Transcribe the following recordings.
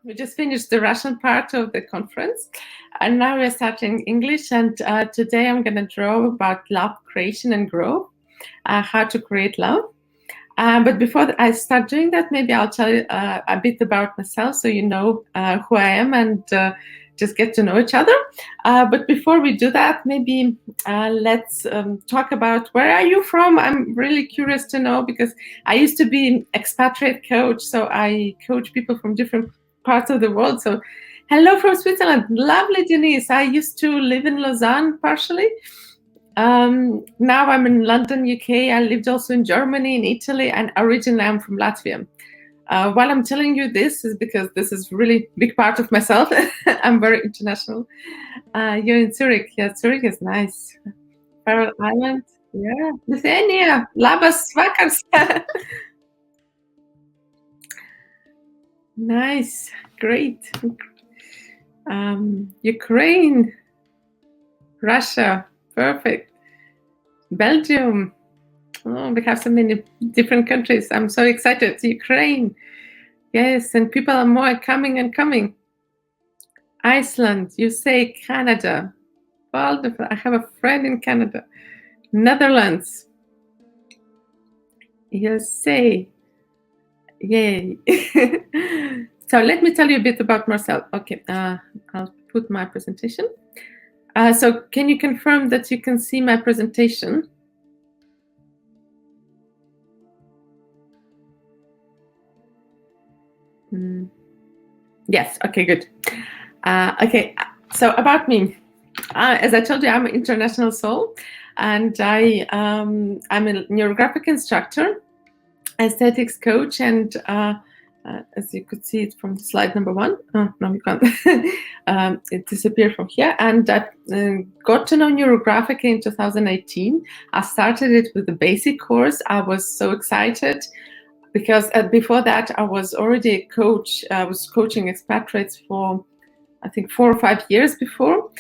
we just finished the Russian part of the conference, and now we're starting English. And today I'm going to draw about love, creation, and growth, how to create love. But before I start doing that, maybe I'll tell you a bit about myself so you know who I am and just get to know each other. But before we do that, maybe let's talk about where are you from? I'm really curious to know, because I used to be an expatriate coach, so I coach people from different parts of the world. So hello from Switzerland. Lovely, Denise. I used to live in Lausanne partially. Now I'm in London, UK. I lived also in Germany, in Italy, and originally I'm from Latvia. While I'm telling you this is because this is really big part of myself. I'm very international. You're in Zurich. Yeah, Zurich is nice. Faroe Island. Yeah, Lithuania. Labas vakars. Nice, great. Ukraine, Russia, perfect. Belgium. Oh, we have so many different countries. I'm so excited. Ukraine. Yes, and people are more coming and coming. Iceland, you say Canada. Wonderful. I have a friend in Canada. Netherlands. USA. Yay. So let me tell you a bit about myself. Okay, I'll put my presentation. So can you confirm that you can see my presentation? Yes, okay, good. Okay, so about me. As I told you, I'm an international soul, and I'm a neurographic instructor, aesthetics coach, and as you could see it from slide number 1. Oh, no, you can't. It disappeared from here. And I got to know Neurographica in 2018. I started it with the basic course. I was so excited because before that, I was already a coach. I was coaching expatriates for, I think, 4 or 5 years before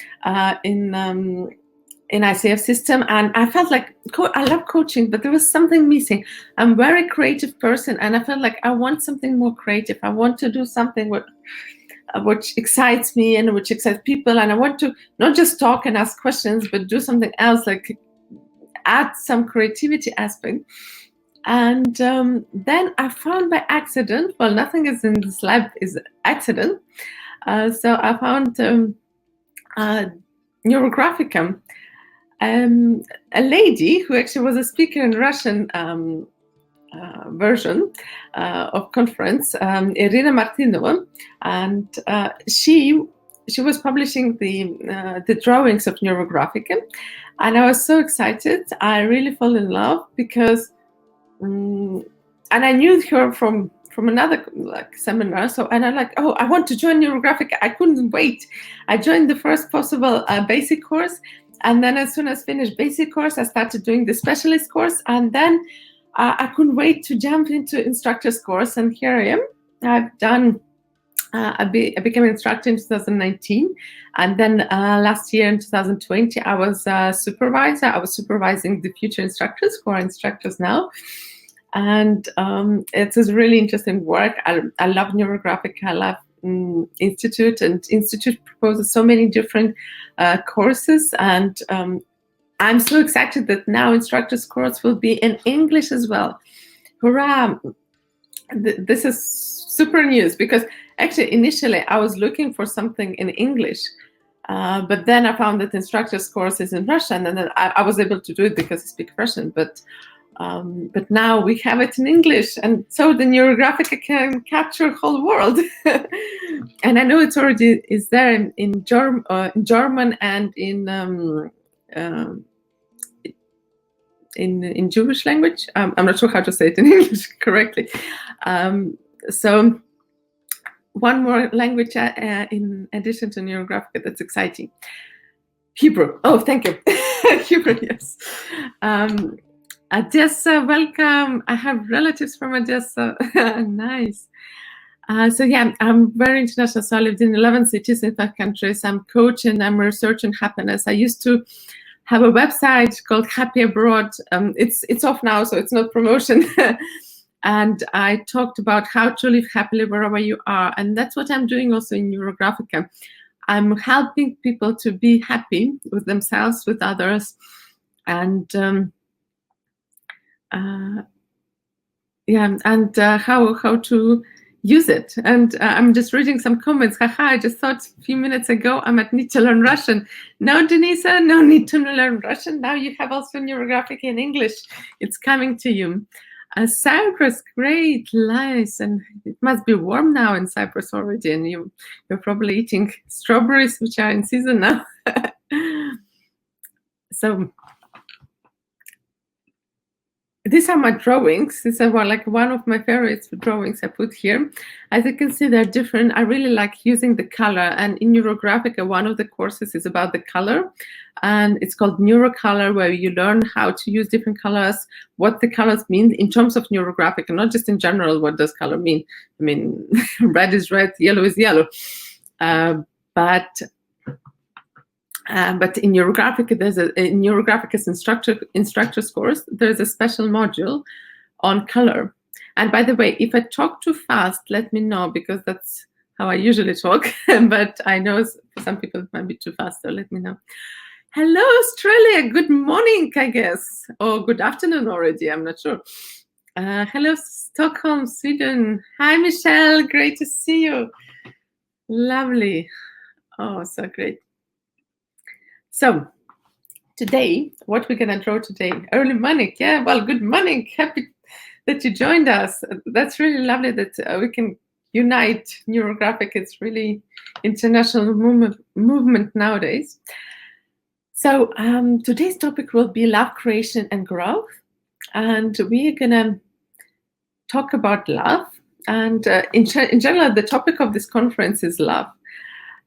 in ICF system, and I felt like I love coaching, but there was something missing. I'm a very creative person, and I felt like I want something more creative. I want to do something which excites me and which excites people, and I want to not just talk and ask questions, but do something else, like add some creativity aspect. And then I found by accident, well, nothing is in this lab is accident, so I found Neurographicum. A lady who actually was a speaker in Russian version of conference, Irina Martinova, and she was publishing the drawings of Neurographica, and I was so excited. I really fell in love because, and I knew her from another seminar. So, and I'm like, oh, I want to join Neurographica. I couldn't wait. I joined the first possible basic course. And then as soon as finished basic course, I started doing the specialist course. And then I couldn't wait to jump into instructor's course. And here I am. I've done, I became an instructor in 2019. And then last year in 2020, I was a supervisor. I was supervising the future instructors who are instructors now. And it's a really interesting work. I love Neurographica. I love Institute, and Institute proposes so many different courses, and I'm so excited that now instructors course will be in English as well. Hurrah! This is super news, because actually initially I was looking for something in English, but then I found that instructors course is in Russian, and then I was able to do it because I speak Russian, but now we have it in English, and so the Neurographica can capture the whole world. And I know it's already is there in German and in Jewish language. I'm not sure how to say it in English correctly. So one more language in addition to Neurographica that's exciting. Hebrew. Oh, thank you. Hebrew, yes. Odessa, welcome. I have relatives from Odessa. Nice. So yeah, I'm very international. So I lived in 11 cities in 5 countries. I'm coach and I'm researching happiness. I used to have a website called Happy Abroad. It's off now, so it's not promotion. And I talked about how to live happily wherever you are. And that's what I'm doing also in Neurographica. I'm helping people to be happy with themselves, with others, and how to use it. And I'm just reading some comments. Haha, I just thought a few minutes ago I might need to learn Russian. No, Denisa, no need to learn Russian. Now you have also Neurographic in English. It's coming to you. Cyprus, great, nice. And it must be warm now in Cyprus already. And you're probably eating strawberries, which are in season now. So these are my drawings. These are like one of my favorite drawings I put here. As you can see, they're different. I really like using the color. And in Neurographica, one of the courses is about the color. And it's called Neurocolor, where you learn how to use different colors, what the colors mean in terms of Neurographic, and not just in general, what does color mean? I mean, red is red, yellow is yellow. But in Neurographica, in Neurographicus instructor's course, there's a special module on color. And by the way, if I talk too fast, let me know, because that's how I usually talk. But I know for some people it might be too fast, so let me know. Hello, Australia. Good morning, I guess. Or good afternoon already. I'm not sure. Hello, Stockholm, Sweden. Hi, Michelle. Great to see you. Lovely. Oh, so great. So today, what we're going to draw today, early morning. Yeah, well, good morning. Happy that you joined us. That's really lovely that we can unite Neurographic. It's really international movement nowadays. So today's topic will be love, creation, and growth. And we're going to talk about love. And in general, the topic of this conference is love.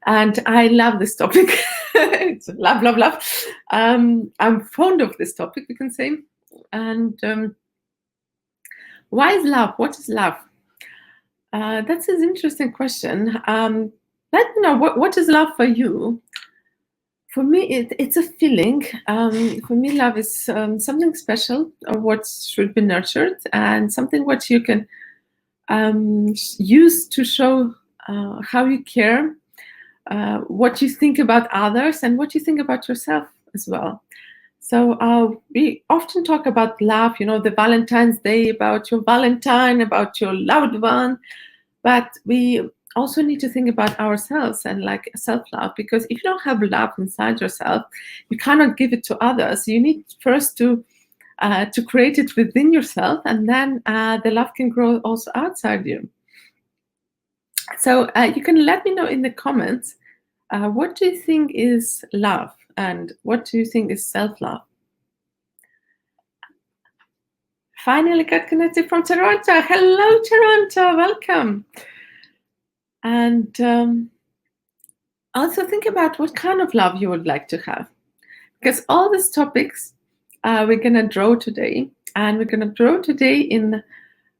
And I love this topic. It's love, love, love. I'm fond of this topic, we can say. And why is love? What is love? That's an interesting question. Let me know, what is love for you? For me, it's a feeling. For me, love is something special, or what should be nurtured, and something what you can use to show how you care, what you think about others, and what you think about yourself as well. So we often talk about love, the Valentine's Day, about your Valentine, about your loved one, but we also need to think about ourselves and like self-love, because if you don't have love inside yourself, you cannot give it to others. You need first to create it within yourself, and then the love can grow also outside you. So you can let me know in the comments, what do you think is love, and what do you think is self-love? Finally got connected from Toronto. Hello, Toronto, welcome. And also think about what kind of love you would like to have, because all these topics we're going to draw today, and we're going to draw today in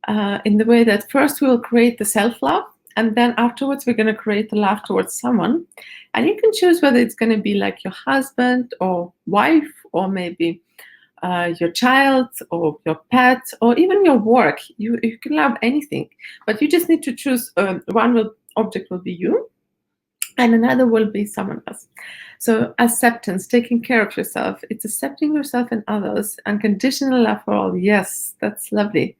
the way that first we will create the self-love, and then afterwards we're going to create the love towards someone. And you can choose whether it's going to be like your husband or wife, or maybe your child or your pet, or even your work. You can love anything, but you just need to choose. One object will be you, and another will be someone else. So acceptance, taking care of yourself, it's accepting yourself and others. Unconditional love for all. Yes, that's lovely.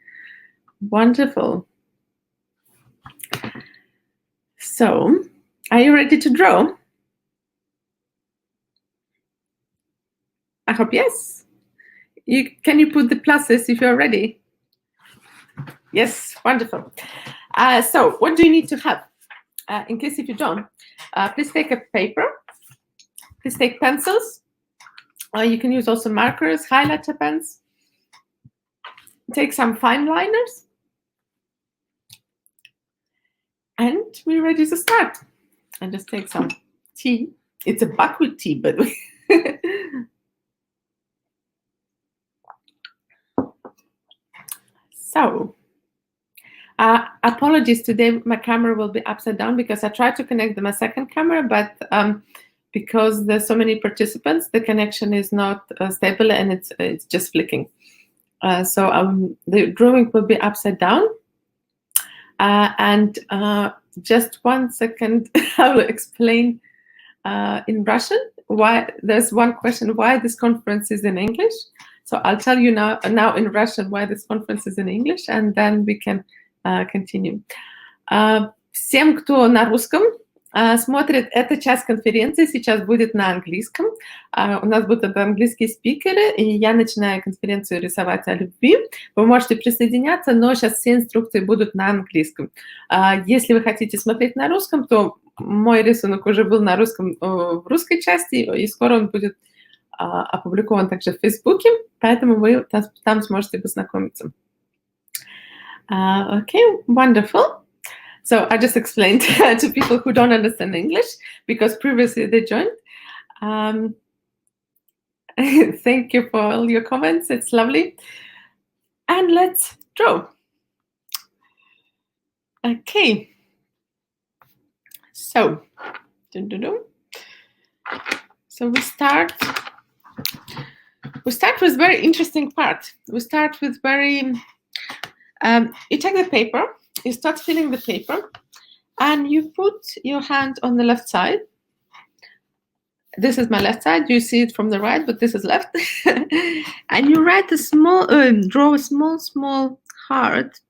Wonderful. So, are you ready to draw? I hope yes. Can you put the pluses if you're ready? Yes, wonderful. So what do you need to have? In case if you don't, please take a paper. Please take pencils. You can use also markers, highlighter pens. Take some fine liners. And we're ready to start. And just take some tea. It's a buckwheat tea, by the way. So, apologies, today my camera will be upside down because I tried to connect my second camera, but because there's so many participants, the connection is not stable, and it's just flicking. So the drawing will be upside down. And just 1 second, I will explain in Russian why there's one question why this conference is in English. So I'll tell you now in Russian why this conference is in English, and then we can continue. Всем, кто на русском смотрит, эта часть конференции сейчас будет на английском. У нас будут английские спикеры, и я начинаю конференцию «Рисовать о любви». Вы можете присоединяться, но сейчас все инструкции будут на английском. Если вы хотите смотреть на русском, то мой рисунок уже был на русском в русской части, и скоро он будет опубликован также в Фейсбуке, поэтому вы там сможете познакомиться. Okay, wonderful. So I just explained to people who don't understand English because previously they joined. Thank you for all your comments. It's lovely. And let's draw. Okay. So we start with a very interesting part. We start with very. You take the paper. You start filling the paper, and you put your hand on the left side. This is my left side. You see it from the right, but this is left. And you write a small, draw a small heart.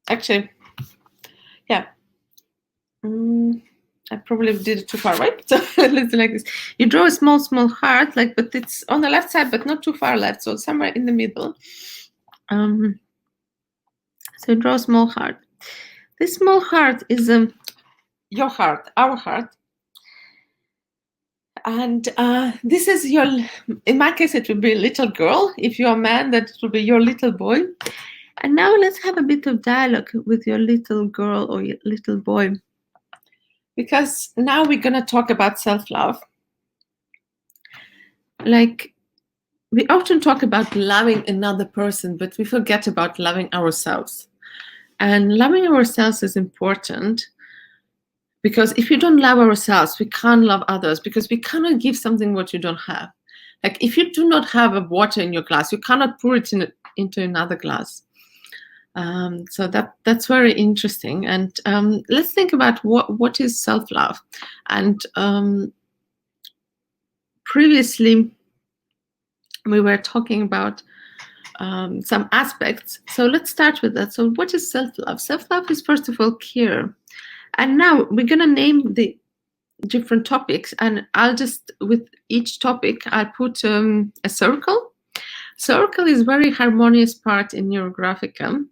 Actually, yeah. I probably did it too far, right? So let's do like this. You draw a small heart, but it's on the left side, but not too far left. So somewhere in the middle. So draw a small heart. This small heart is your heart, our heart. And this is your, in my case, it will be a little girl. If you're a man, that will be your little boy. And now let's have a bit of dialogue with your little girl or your little boy. Because now we're going to talk about self-love. We often talk about loving another person, but we forget about loving ourselves. And loving ourselves is important because if you don't love ourselves, we can't love others because we cannot give something what you don't have. Like if you do not have a water in your glass, you cannot pour it into another glass. So that's very interesting. And let's think about what is self-love. And previously, we were talking about some aspects. So let's start with that. So what is self-love? Self-love is, first of all, care. And now we're going to name the different topics. And I'll just, with each topic, I'll put a circle. Circle is very harmonious part in Neurographica.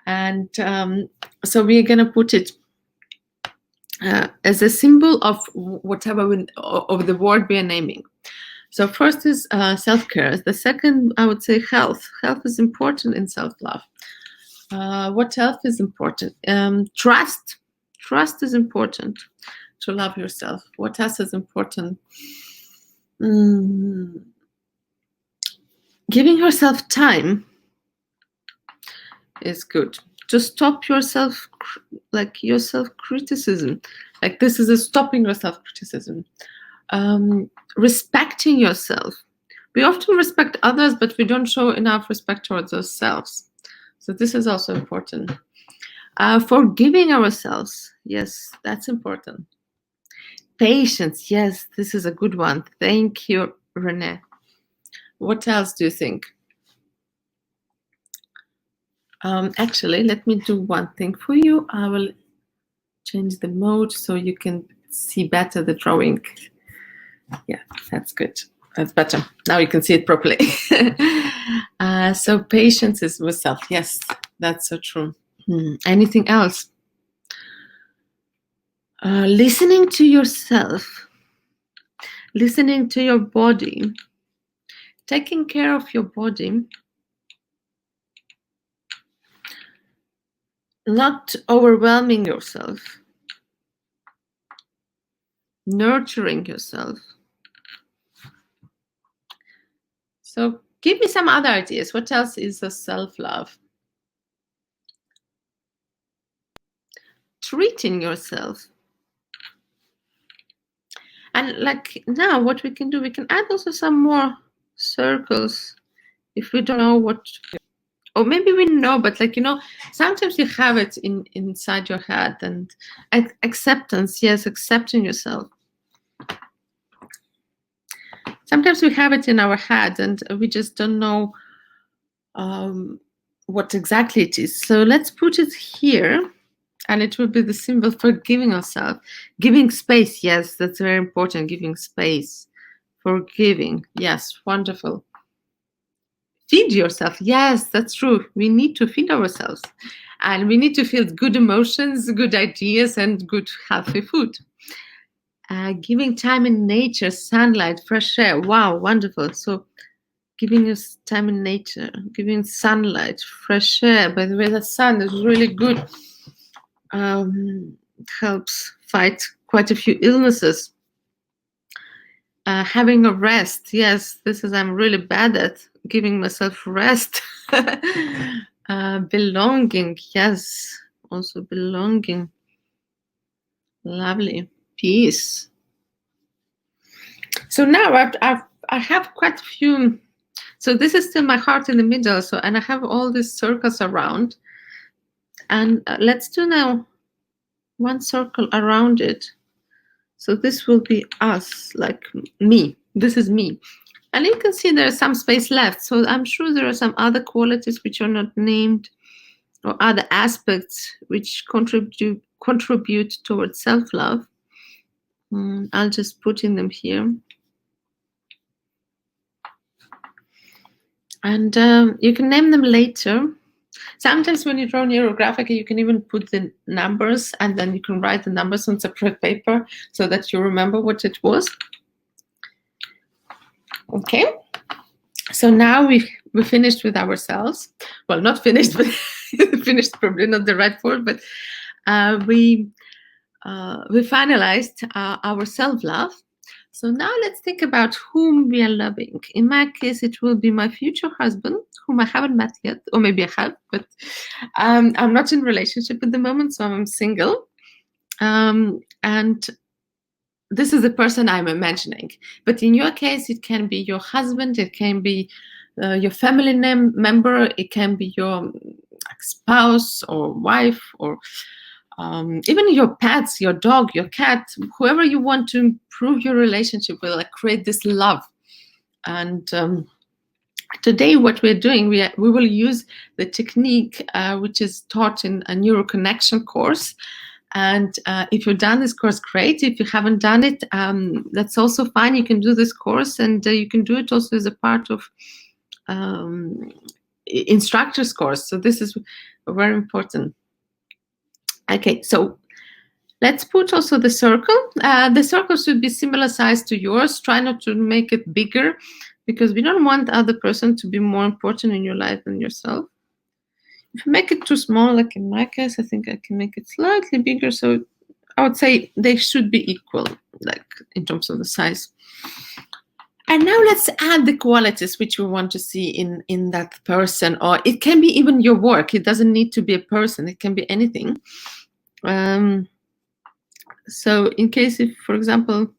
And so we're going to put it as a symbol of whatever of the word we are naming. So first is self-care. The second, I would say, health. Health is important in self-love. What else is important? Trust. Trust is important to love yourself. What else is important? Giving yourself time is good. To stop yourself, your self-criticism. Like this is a stopping your self-criticism. Respecting yourself. We often respect others, but we don't show enough respect towards ourselves. So this is also important. Forgiving ourselves. Yes, that's important. Patience. Yes, this is a good one. Thank you, Renee. What else do you think? Actually, let me do one thing for you. I will change the mode so you can see better the drawing. Yeah, that's good. That's better. Now you can see it properly. So patience is with self. Yes, that's so true. Anything else? Listening to yourself. Listening to your body. Taking care of your body. Not overwhelming yourself. Nurturing yourself. So give me some other ideas. What else is a self-love? Treating yourself. And now what we can do, we can add also some more circles if we don't know what, or maybe we know, but like, sometimes you have it inside your head. And acceptance, yes, accepting yourself. Sometimes we have it in our head and we just don't know what exactly it is. So let's put it here, and it will be the symbol for giving ourselves. Giving space, yes, that's very important, giving space. Forgiving, yes, wonderful. Feed yourself, yes, that's true. We need to feed ourselves. And we need to feel good emotions, good ideas, and good healthy food. Giving time in nature, sunlight, fresh air. Wow, wonderful. So giving us time in nature, giving sunlight, fresh air. By the way, the sun is really good. Helps fight quite a few illnesses. Having a rest, yes, this is, I'm really bad at giving myself rest. Belonging, yes, also belonging. Lovely. Peace. So now I have quite a few. So this is still my heart in the middle. So, and I have all these circles around. And let's do now one circle around it. So this will be us, like me. This is me. And you can see there's some space left. So I'm sure there are some other qualities which are not named, or other aspects which contribute towards self-love. I'll just put in them here. And you can name them later. Sometimes when you draw Neurographica, you can even put the numbers, and then you can write the numbers on separate paper so that you remember what it was. Okay. So now we finished with ourselves. Well, not finished, but finished probably not the right word, but we finalized our self-love. So now let's think about whom we are loving. In my case, it will be my future husband, whom I haven't met yet, or maybe I have, but I'm not in a relationship at the moment, so I'm single. And this is the person I'm imagining. But in your case, it can be your husband, it can be your family member, it can be your spouse or wife, or even your pets, your dog, your cat, whoever you want to improve your relationship with, like create this love. And today what we're doing, we will use the technique which is taught in a neuroconnection course. And if you've done this course, great. If you haven't done it, that's also fine. You can do this course, and you can do it also as a part of instructor's course. So this is very important. Okay, so let's put also the circle. The circle should be similar size to yours. Try not to make it bigger, because we don't want the other person to be more important in your life than yourself. If you make it too small, like in my case, I think I can make it slightly bigger. So I would say they should be equal, like in terms of the size. And now let's add the qualities which we want to see in that person, or it can be even your work. It doesn't need to be a person. It can be anything. So in case if, for example,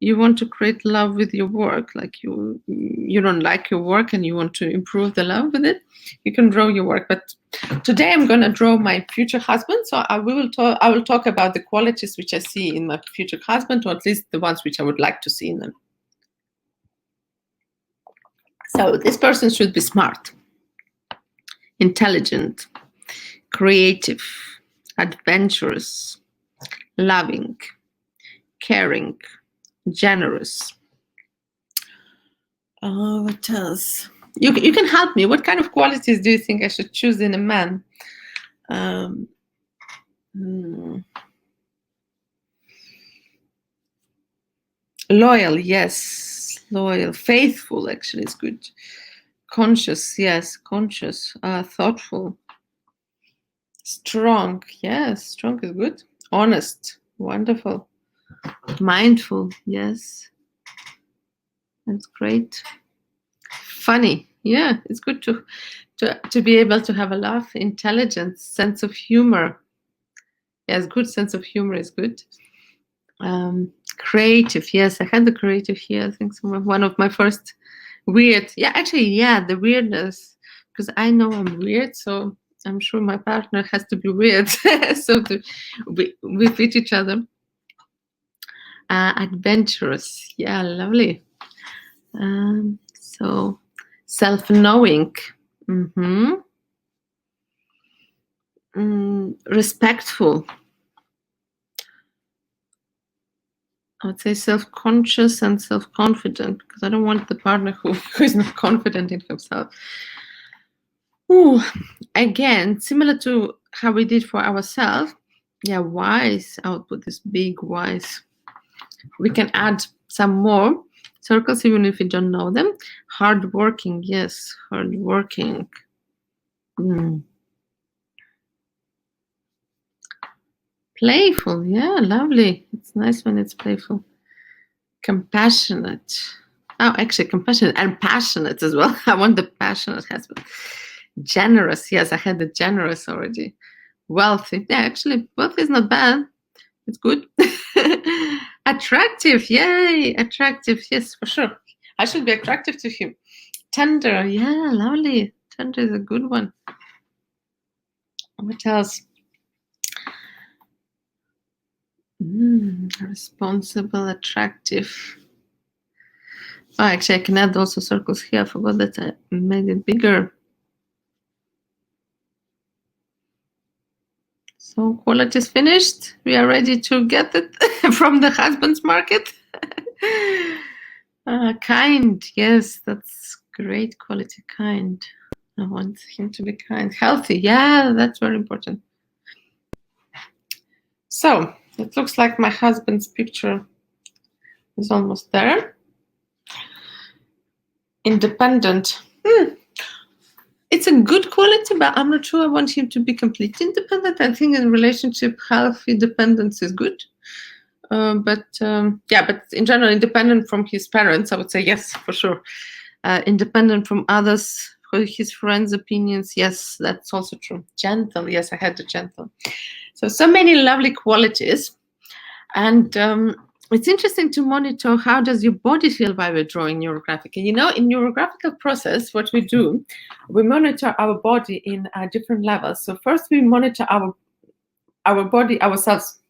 you want to create love with your work, like you don't like your work and you want to improve the love with it, you can draw your work. But today I'm going to draw my future husband. So I will talk about the qualities which I see in my future husband, or at least the ones which I would like to see in them. So this person should be smart, intelligent, creative, adventurous, loving, caring, generous. What else? You can help me. What kind of qualities do you think I should choose in a man? Loyal, yes. Loyal. Faithful, actually, is good. Conscious, yes. Conscious. Thoughtful. Strong, yes. Strong is good. Honest, wonderful. Mindful, yes. That's great. Funny, yeah. It's good to be able to have a laugh. Intelligence, sense of humor. Yes, good sense of humor is good. Creative, yes. I had the creative here. I think one of my first Weird. Yeah, actually, yeah, the weirdness. Because I know I'm weird, so I'm sure my partner has to be weird. So we fit each other. Adventurous. Yeah, lovely. So self-knowing. Respectful. I would say self-conscious and self-confident, because I don't want the partner who is not confident in himself. Ooh, again, similar to how we did for ourselves. Yeah, wise. I would put this big wise. We can add some more circles even if we don't know them. Hardworking, yes, hardworking. Playful, yeah, lovely. It's nice when it's playful. Compassionate. Oh, actually, compassionate and passionate as well. I want the passionate husband. Generous, yes, I had the generous already. Wealthy, yeah, actually, wealthy is not bad. It's good. Attractive, yay, attractive, yes, for sure. I should be attractive to him. Tender, yeah, lovely. Tender is a good one. What else? Responsible, attractive. Oh, actually, I can add also circles here. I forgot that I made it bigger. So quality is finished. We are ready to get it from the husband's market. Kind, yes, that's great quality. Kind. I want him to be kind. Healthy, yeah, that's very important. So it looks like my husband's picture is almost there. Independent. It's a good quality, but I'm not sure I want him to be completely independent. I think in a relationship, healthy dependence is good. But in general, independent from his parents, I would say yes, for sure. Independent from others, his friends' opinions, yes, that's also true. Gentle, yes, I had the gentle. So many lovely qualities. And it's interesting to monitor how does your body feel while we're drawing Neurographica. You know, in Neurographical process, what we do, we monitor our body in different levels. So first we monitor our body ourselves.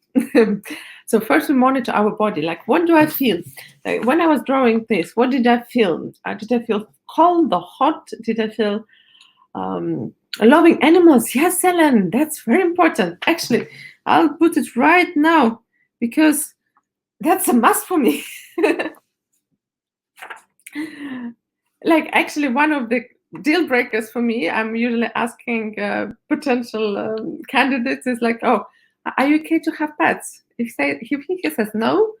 So first we monitor our body, like what do I feel? Like when I was drawing this, what did I feel? Did I feel cold or hot? Did I feel loving animals? Yes, Ellen, that's very important. Actually, I'll put it right now because that's a must for me. Like actually one of the deal breakers for me, I'm usually asking potential candidates is like, oh, are you okay to have pets? If he says no,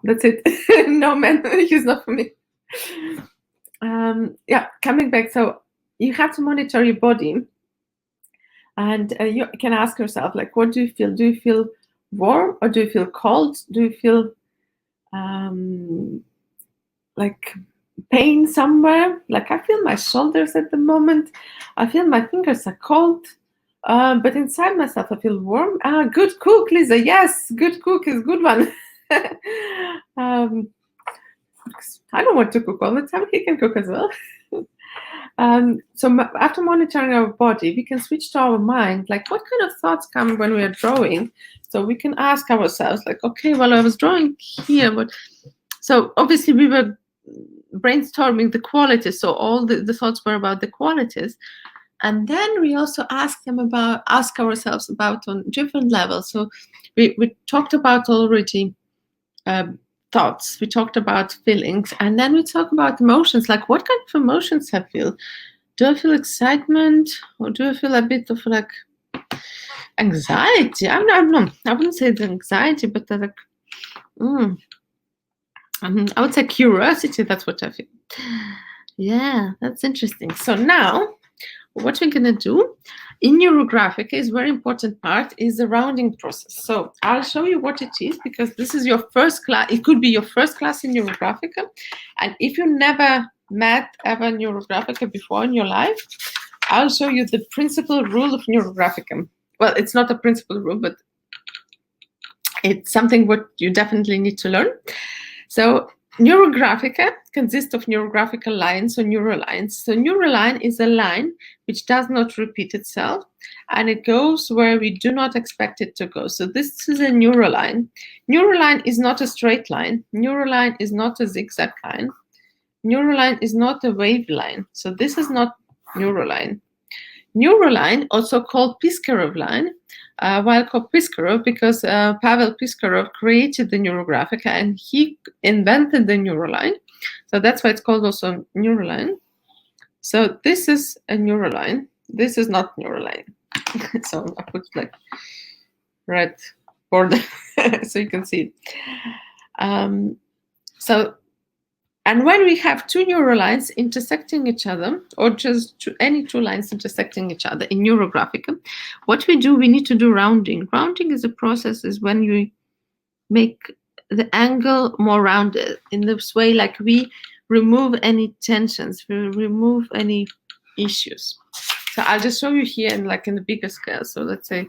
that's it. No, man, he's not for me. Yeah, coming back. So you have to monitor your body, and you can ask yourself, like, what do you feel? Do you feel warm or do you feel cold? Do you feel like pain somewhere? Like I feel my shoulders at the moment. I feel my fingers are cold. But inside myself, I feel warm. Good cook, Lisa. Yes, good cook is a good one. I don't want to cook all the time. He can cook as well. So after monitoring our body, we can switch to our mind. Like, what kind of thoughts come when we are drawing? So we can ask ourselves, like, okay, well, I was drawing here, but so obviously we were brainstorming the qualities. So all the thoughts were about the qualities. And then we also ask ourselves about on different levels. So we talked about already thoughts, we talked about feelings, and then we talk about emotions, like what kind of emotions I feel. Do I feel excitement or do I feel a bit of like anxiety? I wouldn't say the anxiety, but like I would say curiosity. That's what I feel. Yeah, that's interesting. So now what we're going to do in Neurographica is very important part is the rounding process. So I'll show you what it is, because this is your first class. It could be your first class in Neurographica. And if you never met ever Neurographica before in your life, I'll show you the principal rule of Neurographica. Well, it's not a principal rule, but it's something what you definitely need to learn. So Neurographica consists of neurographical lines or neurolines. So neuroline is a line which does not repeat itself, and it goes where we do not expect it to go. So this is a neuroline. Neuroline is not a straight line. Neuroline is not a zigzag line. Neuroline is not a wave line. So this is not neuroline. Neuroline, also called Piskarov line, why called Piskarov? Because Pavel Piskarov created the Neurographica and he invented the neuroline. So that's why it's called also neuroline. So this is a neuroline. This is not neuroline. So I put like red border so you can see it. And when we have two neurolines intersecting each other, or just any two lines intersecting each other in Neurographica, what we do, we need to do rounding. Rounding is a process, is when you make the angle more rounded. In this way, like we remove any tensions, we remove any issues. So I'll just show you here in the bigger scale. So let's say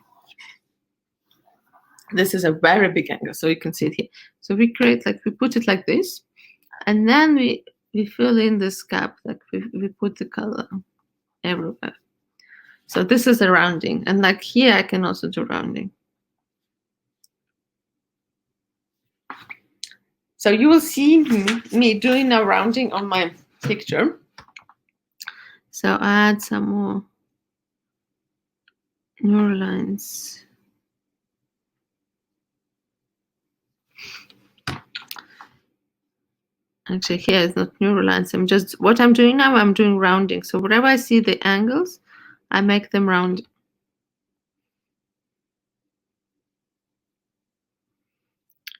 this is a very big angle, so you can see it here. So we create, we put it like this. And then we fill in this gap, we put the color everywhere. So this is a rounding. And here I can also do rounding. So you will see me doing a rounding on my picture. So I add some more neurolines. Actually, here is not neurolines. What I'm doing now, I'm doing rounding. So wherever I see the angles, I make them round.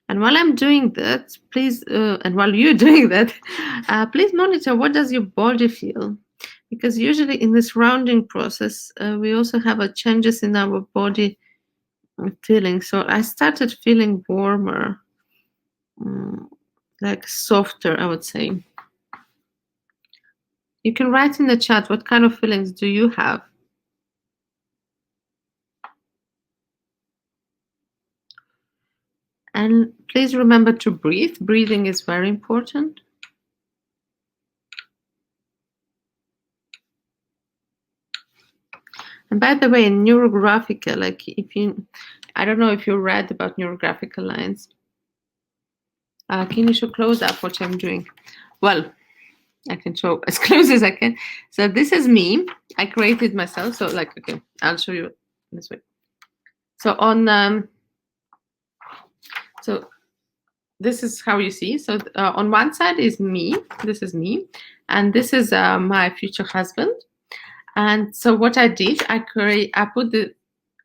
And while I'm doing that, please, and while you're doing that, please monitor what does your body feel. Because usually in this rounding process, we also have changes in our body feeling. So I started feeling warmer. Softer, I would say. You can write in the chat what kind of feelings do you have. And please remember to breathe. Breathing is very important. And by the way, in Neurographica, I don't know if you read about Neurographical lines. Can you show close up what I'm doing? Well, I can show as close as I can. So this is me. I created myself. So okay, I'll show you this way. So so this is how you see. So on one side is me. This is me, and this is my future husband. And so what I did, I put the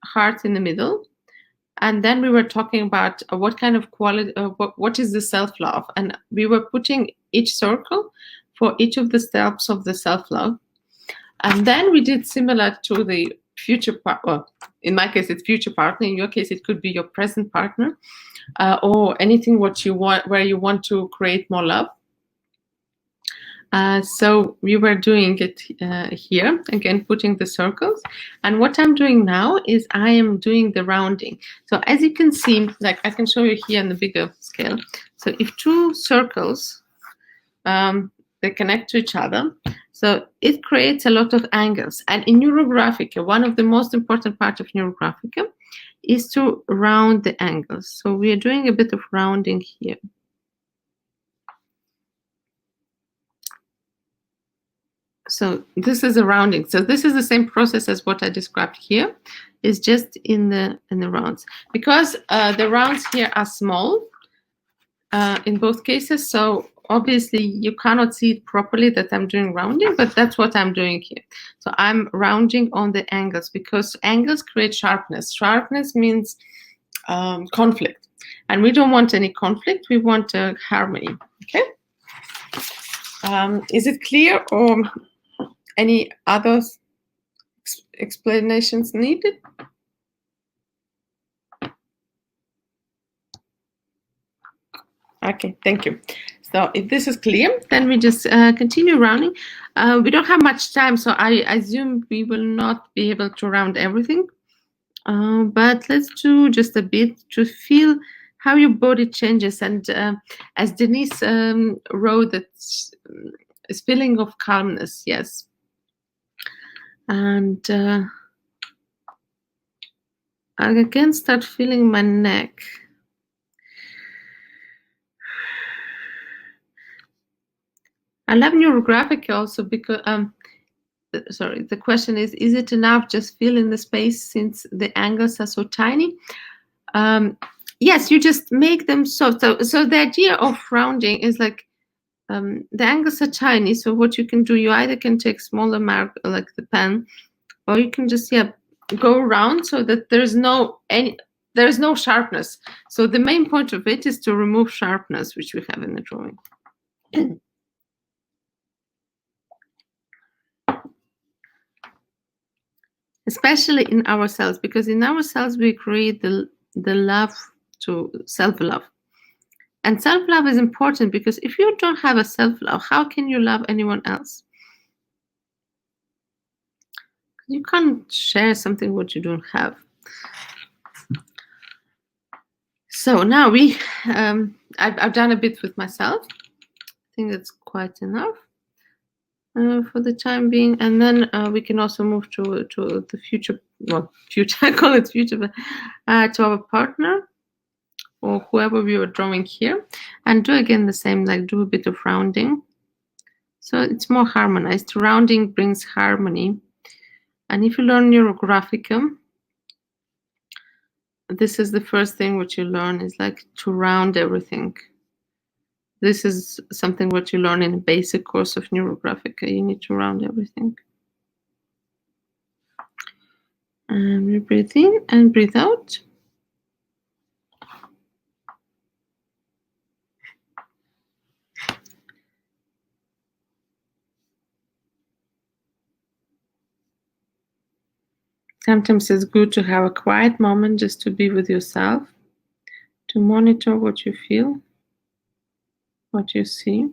heart in the middle. And then we were talking about what kind of quality, what is the self-love? And we were putting each circle for each of the steps of the self-love. And then we did similar to the future partner. Well, in my case, it's future partner. In your case, it could be your present partner, or anything what you want, where you want to create more love. So we were doing it here, again, putting the circles. And what I'm doing now is I am doing the rounding. So as you can see, I can show you here on the bigger scale. So if two circles, they connect to each other, so it creates a lot of angles. And in Neurographica, one of the most important parts of Neurographica is to round the angles. So we are doing a bit of rounding here. So this is a rounding. So this is the same process as what I described here. It's just in the rounds. Because the rounds here are small in both cases, so obviously you cannot see it properly that I'm doing rounding, but that's what I'm doing here. So I'm rounding on the angles because angles create sharpness. Sharpness means conflict. And we don't want any conflict, we want harmony, okay? Is it clear, or any other explanations needed? Okay, thank you. So if this is clear, then we just continue rounding. We don't have much time, so I assume we will not be able to round everything. But let's do just a bit to feel how your body changes. And as Denise wrote, it's this feeling of calmness, yes. And I again start feeling my neck. I love Neurographica also because, sorry, the question is it enough just filling the space since the angles are so tiny? Yes, you just make them soft. So the idea of rounding is like, the angles are tiny, so what you can do, you either can take smaller mark like the pen, or you can just go around so that there's no sharpness. So the main point of it is to remove sharpness, which we have in the drawing. Especially in ourselves, because in ourselves we create the love to self-love. And self-love is important because if you don't have a self-love, how can you love anyone else? You can't share something what you don't have. So now I've done a bit with myself. I think that's quite enough for the time being. And then we can also move to the future. Well, future, I call it future, but to our partner or whoever we were drawing here, and do again the same, like do a bit of rounding. So it's more harmonized. Rounding brings harmony. And if you learn Neurographica, this is the first thing which you learn is like to round everything. This is something what you learn in a basic course of Neurographica. You need to round everything. And we breathe in and breathe out. Sometimes it's good to have a quiet moment just to be with yourself, to monitor what you feel, what you see.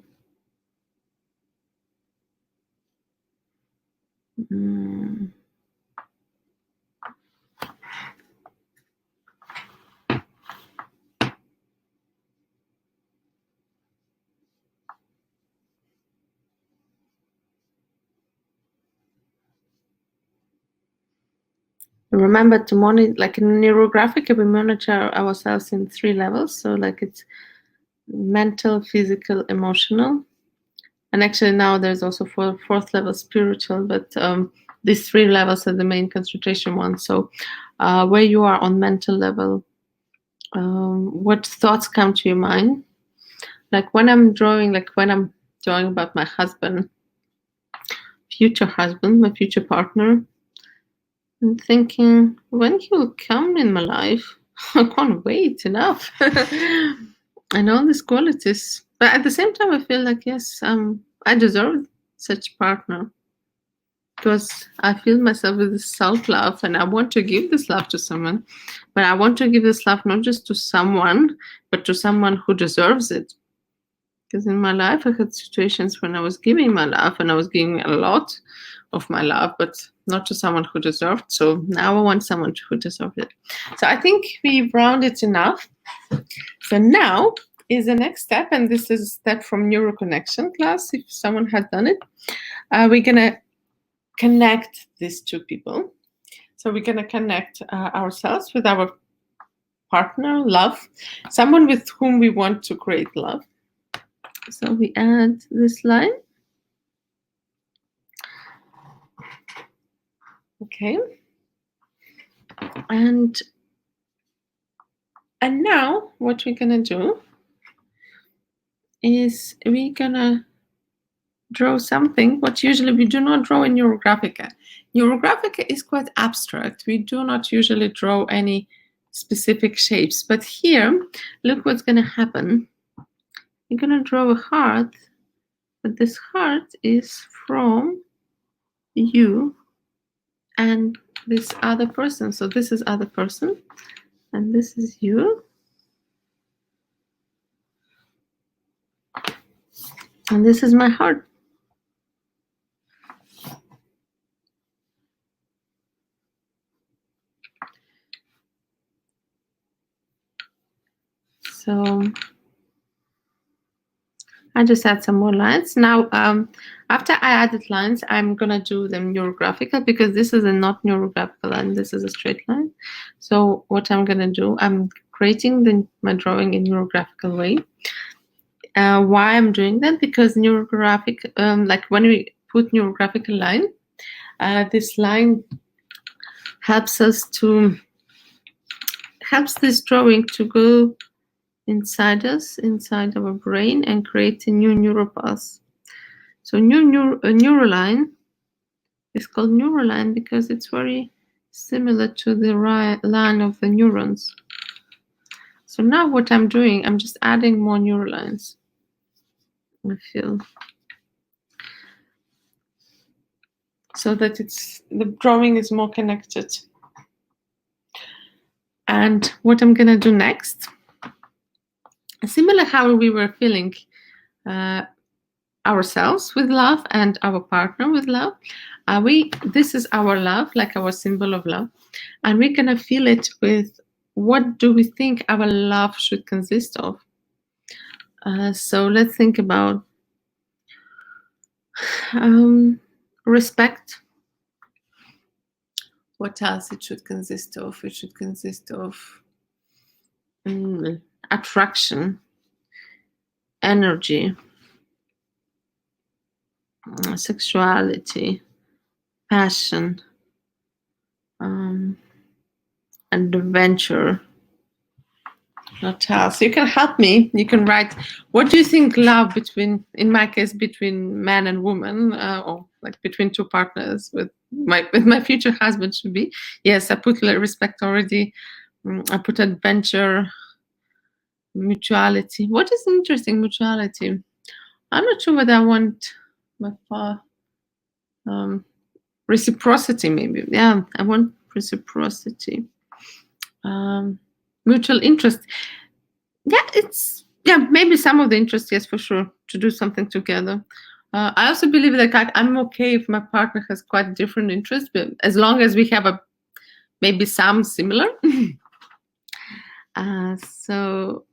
Remember to monitor, like in Neurographica, we monitor ourselves in 3 levels. So like it's mental, physical, emotional. And actually now there's also fourth level spiritual, but these 3 levels are the main concentration ones. So where you are on mental level, what thoughts come to your mind? Like when I'm drawing about my husband, future husband, my future partner, I'm thinking, when he will come in my life, I can't wait enough. And all these qualities. But at the same time, I feel like, yes, I deserve such partner. Because I feel myself with this self-love and I want to give this love to someone. But I want to give this love not just to someone, but to someone who deserves it. Because in my life, I had situations when I was giving my love and I was giving a lot of my love, but not to someone who deserved. So now I want someone who deserved it. So I think we've rounded enough. So now is the next step, and this is a step from Neuroconnection class. If someone has done it, we're going to connect these 2 people. So we're going to connect ourselves with our partner, love, someone with whom we want to create love. So we add this line. Okay. And now what we're going to do is we're going to draw something what usually we do not draw in Neurographica. Neurographica is quite abstract. We do not usually draw any specific shapes. But here, look what's going to happen. You're going to draw a heart, but this heart is from you and this other person. So this is other person, and this is you. And this is my heart. So I just add some more lines. Now, after I added lines, I'm going to do them neurographical, because this is a not neurographical line. This is a straight line. So what I'm going to do, I'm creating my drawing in neurographical way. Why I'm doing that? Because neurographic, like when we put neurographical line, this line helps this drawing to go inside us, inside our brain, and create a new neural path. So a neural line is called neural line because it's very similar to the line of the neurons. So now what I'm doing, I'm just adding more neural lines. I feel so that the drawing is more connected. And what I'm gonna do next, similar how we were feeling ourselves with love and our partner with love, this is our love, like our symbol of love, and we're gonna feel it with what do we think our love should consist of. So let's think about respect. What else it should consist of? It should consist of attraction, energy, sexuality, passion, adventure. What else? You can help me. You can write, what do you think love between, in my case, between man and woman, or like between two partners with my future husband should be? Yes, I put respect already. I put adventure, mutuality. What is interesting? Mutuality. I'm not sure whether I want reciprocity, maybe. Yeah, I want reciprocity. Mutual interest. Yeah, maybe some of the interest, yes, for sure, to do something together. I also believe that I'm okay if my partner has quite different interests, but as long as we have maybe some similar, so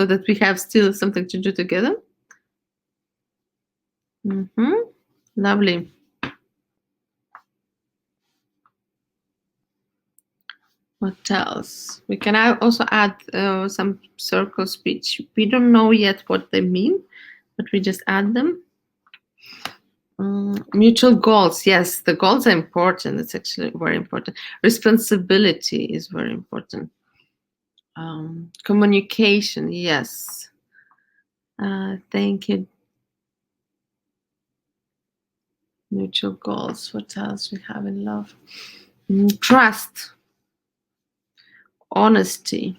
that we have still something to do together. Lovely. What else? We can also add some circle speech. We don't know yet what they mean, but we just add them. Mutual goals. Yes, the goals are important. It's actually very important. Responsibility is very important. Communication. Yes. Thank you. Mutual goals. What else we have in love? Trust. Honesty.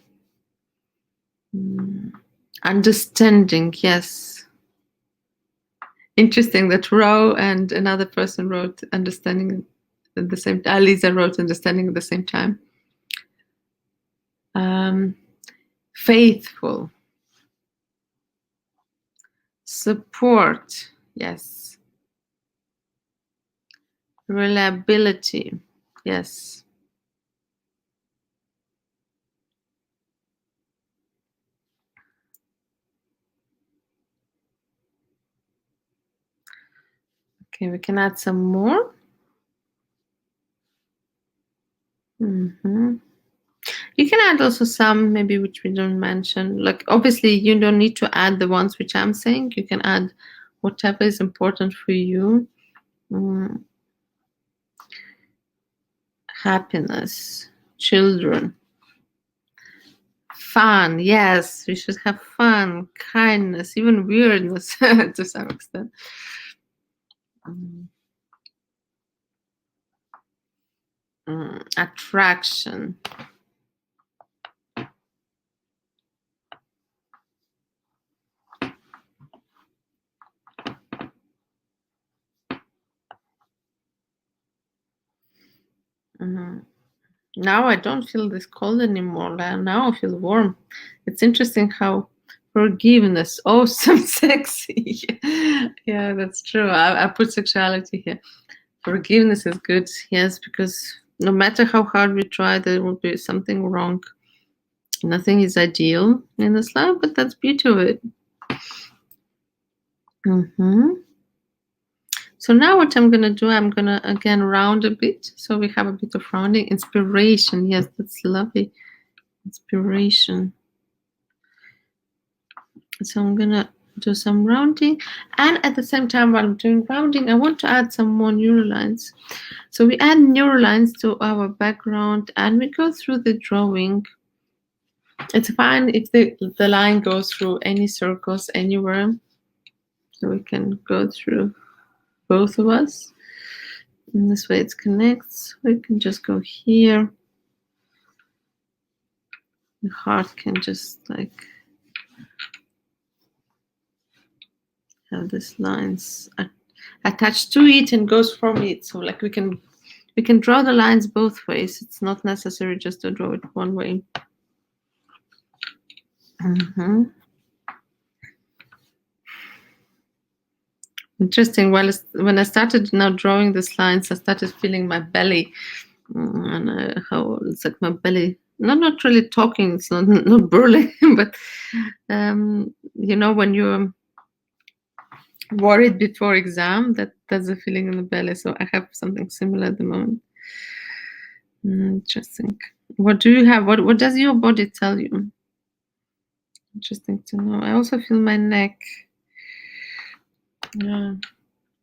Understanding. Yes. Interesting that Ro and another person wrote understanding at the same time. Lisa wrote understanding at the same time. Faithful. Support. Yes. Reliability. Yes. Okay, we can add some more. You can add also some maybe which we don't mention. Like obviously you don't need to add the ones which I'm saying. You can add whatever is important for you. Happiness, children, fun. Yes, we should have fun, kindness, even weirdness to some extent. Attraction. Now I don't feel this cold anymore. Now I feel warm. It's interesting how forgiveness, oh, so sexy. Yeah, that's true. I put sexuality here. Forgiveness is good, yes, because no matter how hard we try, there will be something wrong. Nothing is ideal in this life, but that's beauty of it. So now what I'm going to do, I'm going to again round a bit. So we have a bit of rounding. Inspiration. Yes, that's lovely. Inspiration. So I'm going to do some rounding. And at the same time, while I'm doing rounding, I want to add some more neural lines. So we add neural lines to our background and we go through the drawing. It's fine if the line goes through any circles anywhere. So we can go through both of us. And this way it connects. We can just go here. The heart can just like have these lines attached to it and goes from it. So like we can draw the lines both ways. It's not necessary just to draw it one way. Interesting. Well, when I started now drawing these lines, I started feeling my belly, and how it's like my belly. Not really talking. It's not burly, but you know, when you're worried before exam, that's a feeling in the belly. So I have something similar at the moment. Interesting. What do you have? What does your body tell you? Interesting to know. I also feel my neck. Yeah.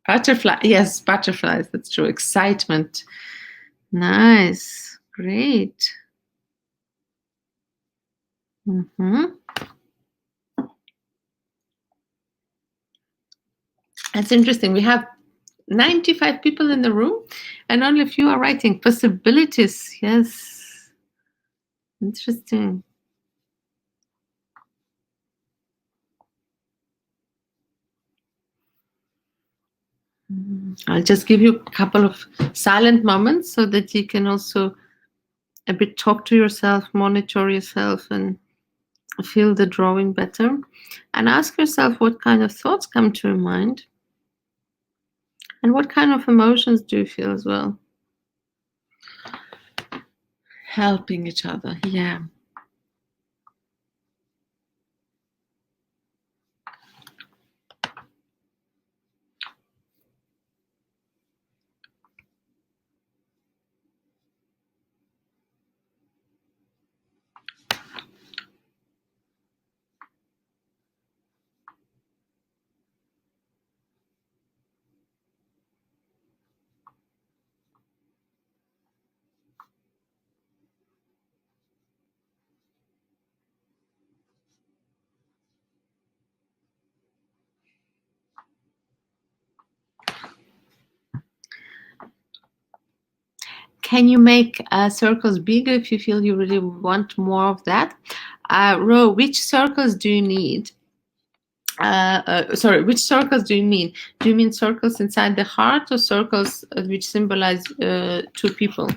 Butterfly. Yes, butterflies. That's true. Excitement. Nice. Great. That's interesting. We have 95 people in the room and only a few are writing. Possibilities. Yes. Interesting. I'll just give you a couple of silent moments so that you can also a bit talk to yourself, monitor yourself, and feel the drawing better. And ask yourself what kind of thoughts come to your mind and what kind of emotions do you feel as well. Helping each other, yeah. Can you make circles bigger if you feel you really want more of that? Ro, which circles do you need? Sorry, which circles do you mean? Do you mean circles inside the heart or circles which symbolize two people?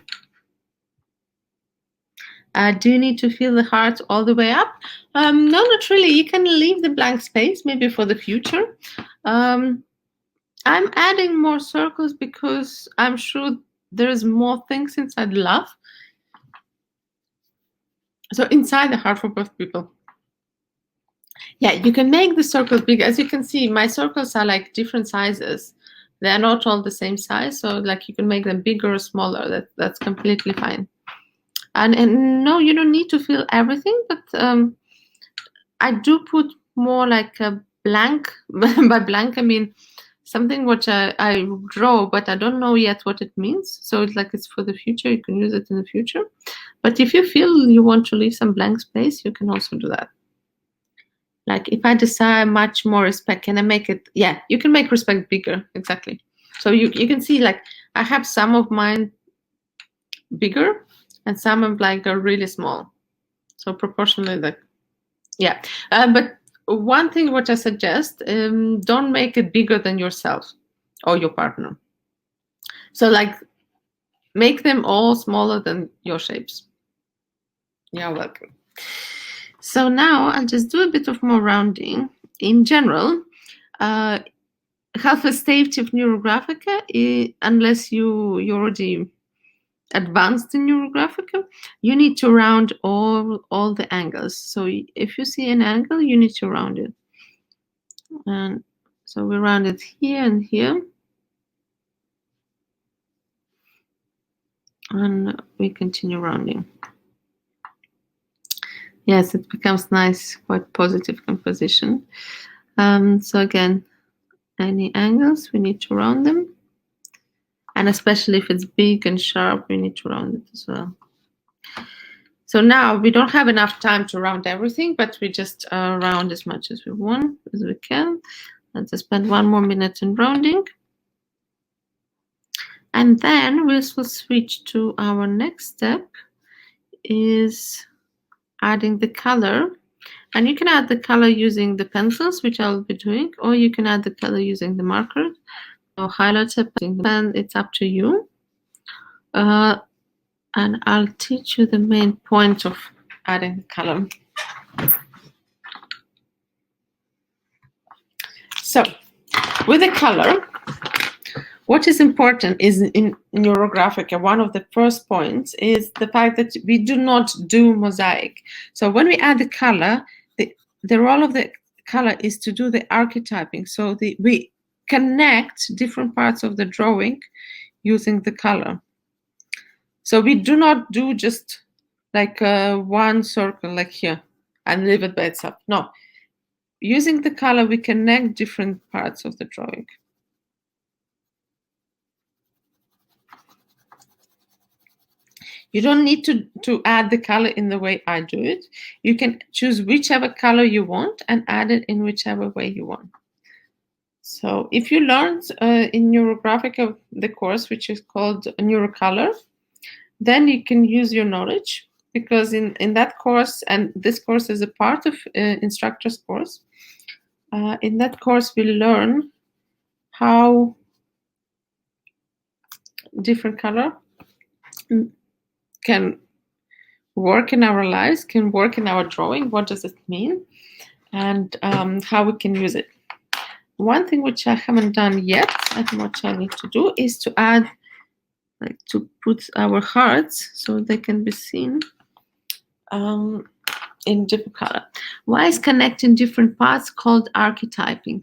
Do you need to fill the heart all the way up? No, not really. You can leave the blank space maybe for the future. I'm adding more circles because I'm sure there's more things inside love. So inside the heart for both people. Yeah, you can make the circles big. As you can see, my circles are like different sizes. They're not all the same size. So like you can make them bigger or smaller. That's completely fine. And no, you don't need to fill everything, but I do put more like a blank. By blank, I mean something which I draw, but I don't know yet what it means. So it's like it's for the future. You can use it in the future. But if you feel you want to leave some blank space, you can also do that. Like if I desire much more respect, can I make it? Yeah, you can make respect bigger. Exactly. So you can see like I have some of mine bigger and some of like are really small. So proportionally, like, yeah. But one thing which I suggest, don't make it bigger than yourself or your partner. So like make them all smaller than your shapes. You're welcome. So now I'll just do a bit of more rounding. In general, health and safety of Neurographica, unless you already advanced in Neurographica, you need to round all the angles. So if you see an angle, you need to round it. And so we round it here and here. And we continue rounding. Yes, it becomes nice, quite positive composition. So again, any angles, we need to round them. And especially if it's big and sharp, we need to round it as well. So now we don't have enough time to round everything, but we just round as much as we want, as we can. Let's spend 1 more minute in rounding. And then we will switch to our next step, is adding the color. And you can add the color using the pencils, which I'll be doing, or you can add the color using the marker or highlighter pen. It's up to you. And I'll teach you the main point of adding the color. So, with the color, what is important is in Neurographica, one of the first points is the fact that we do not do mosaic. So when we add the color, the role of the color is to do the archetyping. So we connect different parts of the drawing using the color. So we do not do just like one circle like here and leave it by itself. No. Using the color, we connect different parts of the drawing. You don't need to add the color in the way I do it. You can choose whichever color you want and add it in whichever way you want. So if you learned in Neurographica the course, which is called Neurocolor, then you can use your knowledge, because in that course, and this course is a part of instructor's course, in that course we learn how different color can work in our lives, can work in our drawing, what does it mean, and how we can use it. One thing which I haven't done yet, and what I need to do, is to add, like to put our hearts so they can be seen in different color. Why is connecting different parts called archetyping?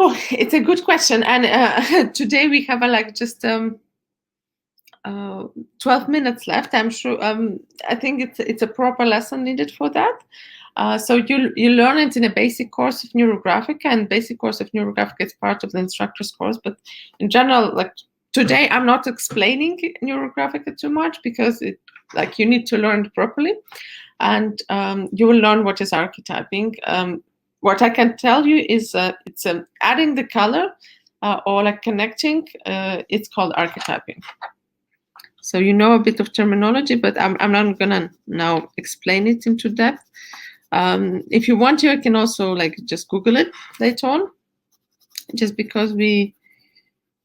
Oh, it's a good question, and today we have like just 12 minutes left. I'm sure. I think it's a proper lesson needed for that. So you learn it in a basic course of Neurographica, and basic course of Neurographica is part of the instructor's course. But in general, like today, I'm not explaining Neurographica too much, because you need to learn it properly, and you will learn what is archetyping. What I can tell you is it's adding the color or like connecting. It's called archetyping. So you know a bit of terminology, but I'm not gonna now explain it into depth. If you want to, I can also like just Google it later on, just because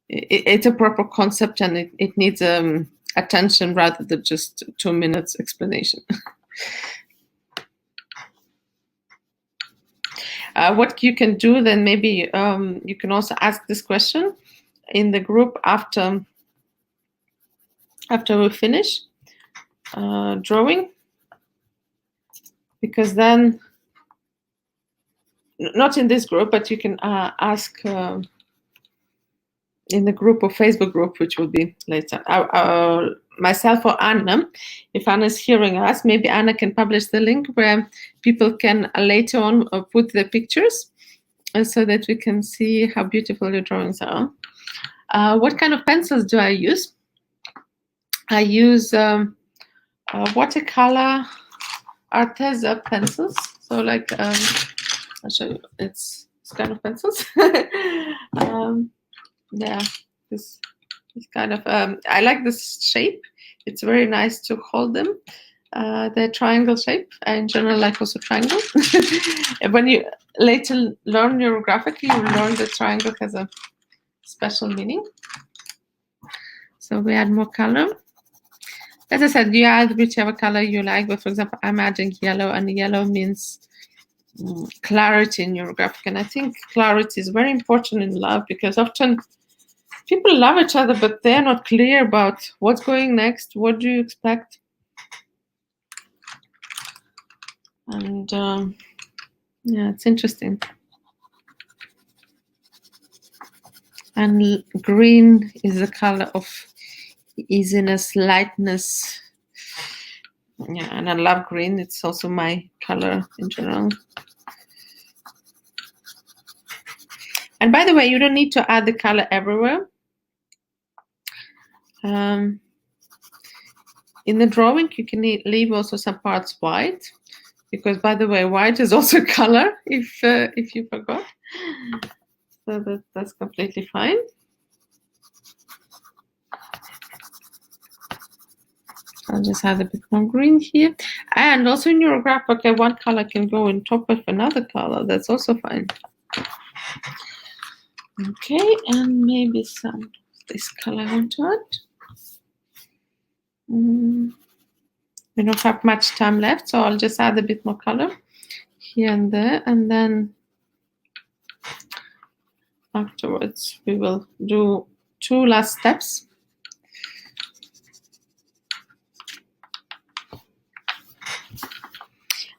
it's a proper concept, and it needs attention rather than just 2 minutes explanation. What you can do then, maybe you can also ask this question in the group after we finish drawing, because then, not in this group, but you can ask in the group or Facebook group, which will be later. Myself or Anna, if Anna is hearing us, maybe Anna can publish the link where people can later on put the pictures, so that we can see how beautiful your drawings are. What kind of pencils do I use? I use watercolor Arteza pencils. So like, I'll show you, it's kind of pencils. Yeah, this kind of, I like this shape. It's very nice to hold them. They're triangle shape. I in general like also triangle. When you later learn Neurographica, you learn that triangle has a special meaning. So we add more color. As I said, you add whichever color you like, but for example, I'm adding yellow, and yellow means clarity in Neurographica. And I think clarity is very important in love, because often people love each other, but they're not clear about what's going next. What do you expect? And yeah, it's interesting. And green is the color of easiness, lightness. Yeah, and I love green. It's also my color in general. And by the way, you don't need to add the color everywhere. In the drawing, you can leave also some parts white, because by the way, white is also color, if you forgot. So that's completely fine. I'll just add a bit more green here. And also in Neurographica, one color can go on top of another color. That's also fine. Okay, and maybe some of this color I want to add. We don't have much time left, so I'll just add a bit more color here and there, and then afterwards we will do 2 last steps.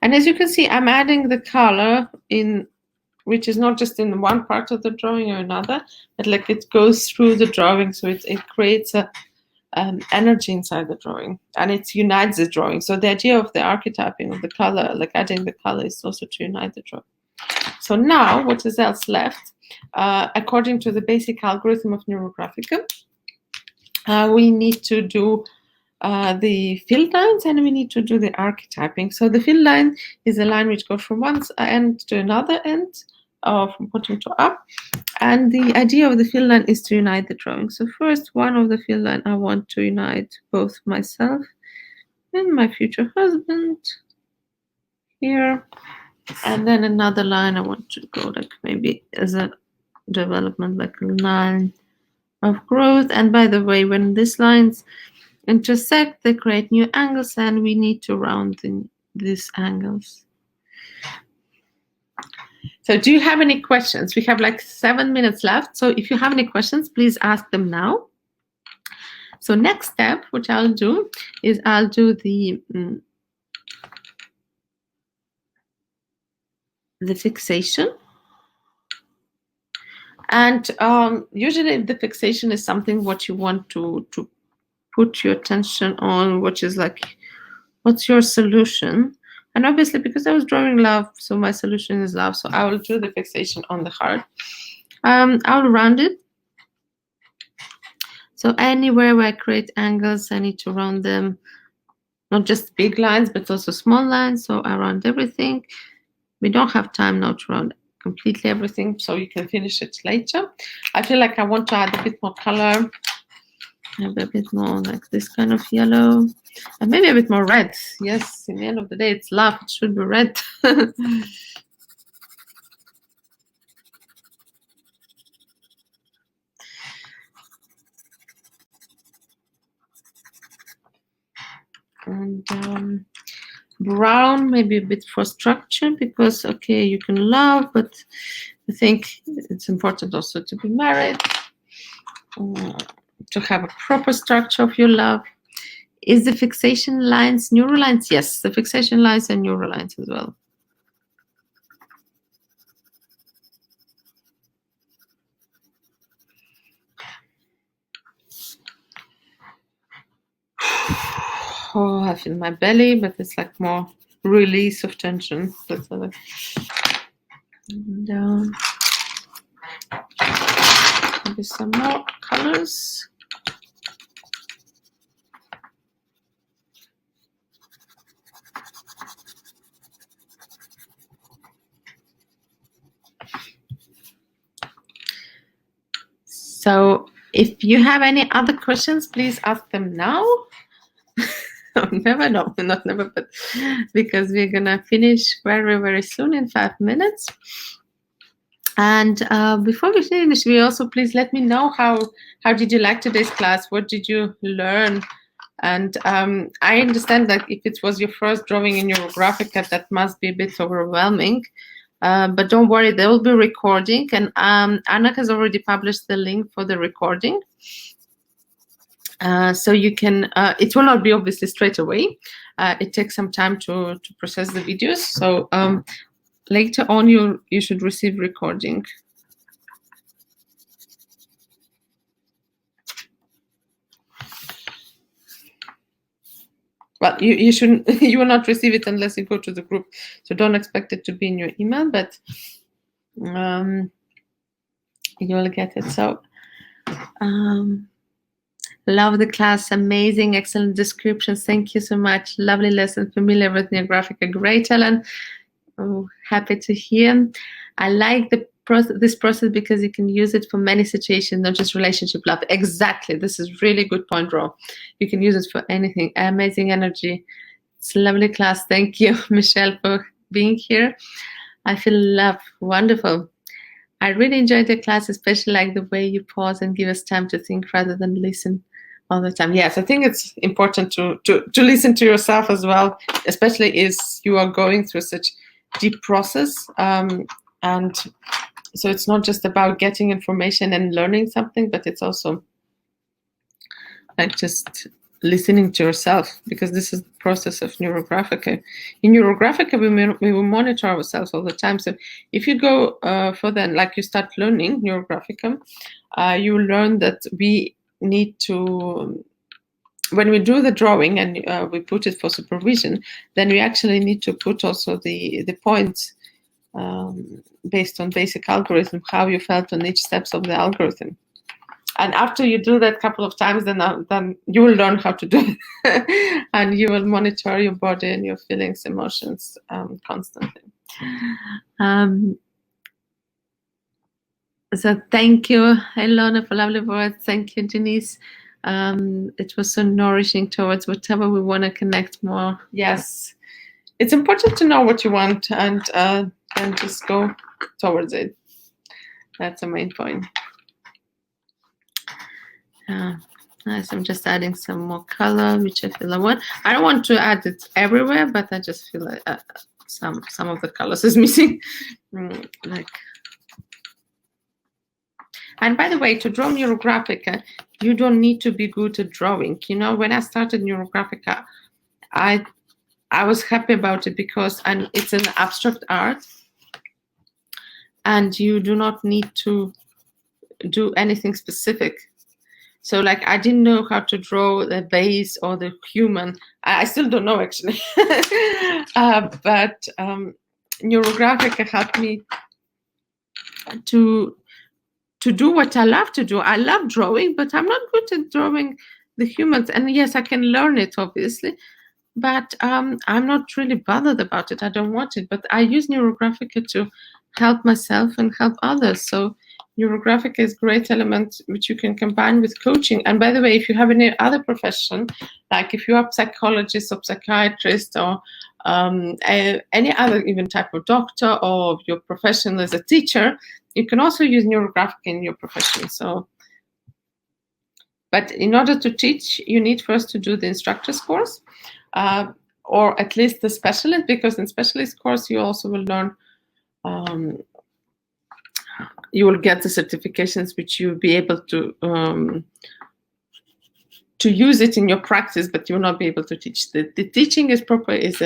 And as you can see, I'm adding the color in, which is not just in one part of the drawing or another, but like it goes through the drawing, so it creates a energy inside the drawing, and it unites the drawing. So the idea of the archetyping of the color, like adding the color, is also to unite the drawing. So now what is else left? According to the basic algorithm of Neurographica, we need to do the fill lines, and we need to do the archetyping. So the fill line is a line which goes from one end to another end, from bottom to up. And the idea of the fill line is to unite the drawing. So first, one of the fill line, I want to unite both myself and my future husband here. And then another line, I want to go like maybe as a development, like a line of growth. And by the way, when these lines intersect, they create new angles, and we need to round these angles. So do you have any questions? We have like 7 minutes left. So if you have any questions, please ask them now. So next step, which I'll do, is I'll do the fixation. And usually the fixation is something what you want to put your attention on, which is like, what's your solution? And obviously, because I was drawing love, so my solution is love. So I will do the fixation on the heart. I'll round it. So anywhere where I create angles, I need to round them, not just big lines, but also small lines. So I round everything. We don't have time now to round completely everything, so you can finish it later. I feel like I want to add a bit more color, maybe a bit more like this kind of yellow, and maybe a bit more red. Yes, in the end of the day, it's love. It should be red. And brown, maybe a bit for structure, because okay, you can love, but I think it's important also to be married, to have a proper structure of your love. Is the fixation lines neural lines? Yes, the fixation lines are neural lines as well. Oh, I feel my belly, but it's like more release of tension. That's other. And maybe some more colors. So if you have any other questions, please ask them now. Never, no, not never, but because we're gonna finish very, very soon in 5 minutes. And before we finish, we also, please let me know how did you like today's class? What did you learn? And I understand that if it was your first drawing in Neurographica, that must be a bit overwhelming. But don't worry, there will be recording, and Anna has already published the link for the recording. So you can, it will not be obviously straight away. It takes some time to process the videos. So later on, you should receive recording. Well, you shouldn't, you will not receive it unless you go to the group. So don't expect it to be in your email, but you will get it. So love the class, amazing, excellent descriptions. Thank you so much. Lovely lesson, familiar with Neurographica. Great, Ellen. Oh, happy to hear. I like this process because you can use it for many situations, not just relationship love. Exactly. This is really good point, Ro. You can use it for anything. Amazing energy. It's a lovely class. Thank you, Michelle, for being here. I feel love. Wonderful. I really enjoyed the class, especially like the way you pause and give us time to think rather than listen all the time. Yes, I think it's important to listen to yourself as well, especially as you are going through such deep process. And so it's not just about getting information and learning something, but it's also like just listening to yourself, because this is the process of Neurographica. In Neurographica, we will monitor ourselves all the time. So if you go further, like you start learning Neurographicum, you will learn that we need to, when we do the drawing and we put it for supervision, then we actually need to put also the points based on basic algorithm, how you felt on each steps of the algorithm. And after you do that a couple of times, then you will learn how to do it. And you will monitor your body and your feelings, emotions constantly. So thank you, Ilona, for lovely words. Thank you, Denise. It was so nourishing towards whatever we want to connect more. Yes, it's important to know what you want and just go towards it. That's the main point. Nice. I'm just adding some more color, which I feel I want. I don't want to add it everywhere, but I just feel like some of the colors is missing. Like. And by the way, to draw Neurographica, you don't need to be good at drawing. You know, when I started Neurographica, I was happy about it because it's an abstract art, and you do not need to do anything specific. So like I didn't know how to draw the base or the human. I still don't know actually. But Neurographica helped me to do what I love to do. I love drawing, but I'm not good at drawing the humans. And yes, I can learn it, obviously, but I'm not really bothered about it. I don't want it, but I use Neurographica to help myself and help others. So Neurographica is a great element which you can combine with coaching. And by the way, if you have any other profession, like if you are a psychologist or psychiatrist or any other even type of doctor, or your profession as a teacher, you can also use Neurographica in your profession. So, but in order to teach, you need first to do the instructor's course, or at least the specialist, because in specialist course you also will learn. You will get the certifications which you will be able to use it in your practice, but you will not be able to teach. The teaching is proper is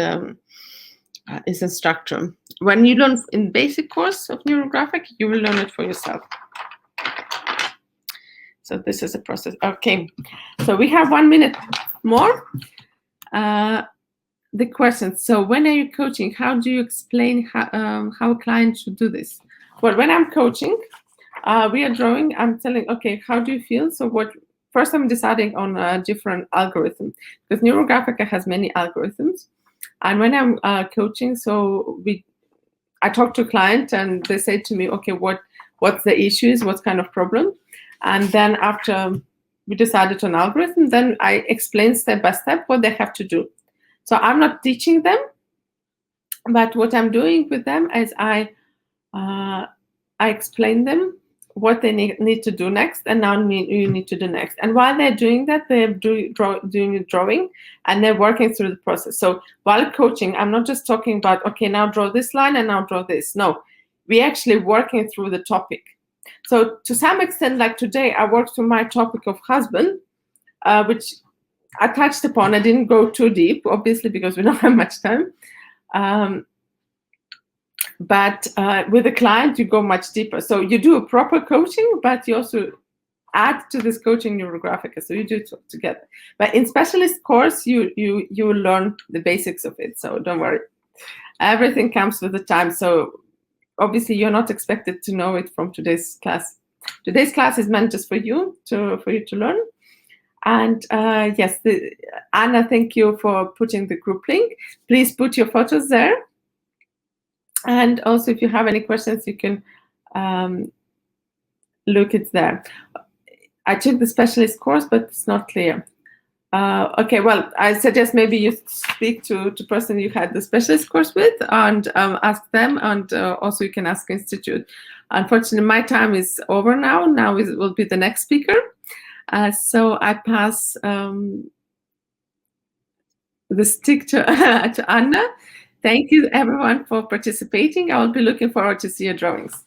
instructor. When you learn in basic course of Neurographic, you will learn it for yourself. So this is a process. Okay, so we have 1 minute more. The questions. So when are you coaching? How do you explain how a client should do this? Well, when I'm coaching, we are drawing. I'm telling, okay, how do you feel? So first I'm deciding on a different algorithm, because Neurographica has many algorithms. And when I'm coaching, so I talk to a client and they say to me, okay, what's the issues? What kind of problem? And then after we decided on algorithm, then I explain step by step what they have to do. So I'm not teaching them, but what I'm doing with them is I explain them what they need to do next, and now you need to do next. And while they're doing that, they're doing the drawing, and they're working through the process. So while coaching, I'm not just talking about, okay, now draw this line and now draw this. No, we're actually working through the topic. So to some extent, like today, I worked through my topic of husband, which I touched upon. I didn't go too deep, obviously, because we don't have much time. But with a client, you go much deeper. So you do a proper coaching, but you also add to this coaching Neurographica. So you do it together. But in specialist course, you will learn the basics of it. So don't worry. Everything comes with the time. So obviously, you're not expected to know it from today's class. Today's class is meant just for you to learn. And yes, Anna, thank you for putting the group link. Please put your photos there. And also, if you have any questions, you can look it there. I took the specialist course, but it's not clear. Okay, well, I suggest maybe you speak to the person you had the specialist course with and ask them, and also you can ask Institute. Unfortunately, my time is over now. Now will be the next speaker. So I pass the stick to Anna. Thank you, everyone, for participating. I will be looking forward to see your drawings.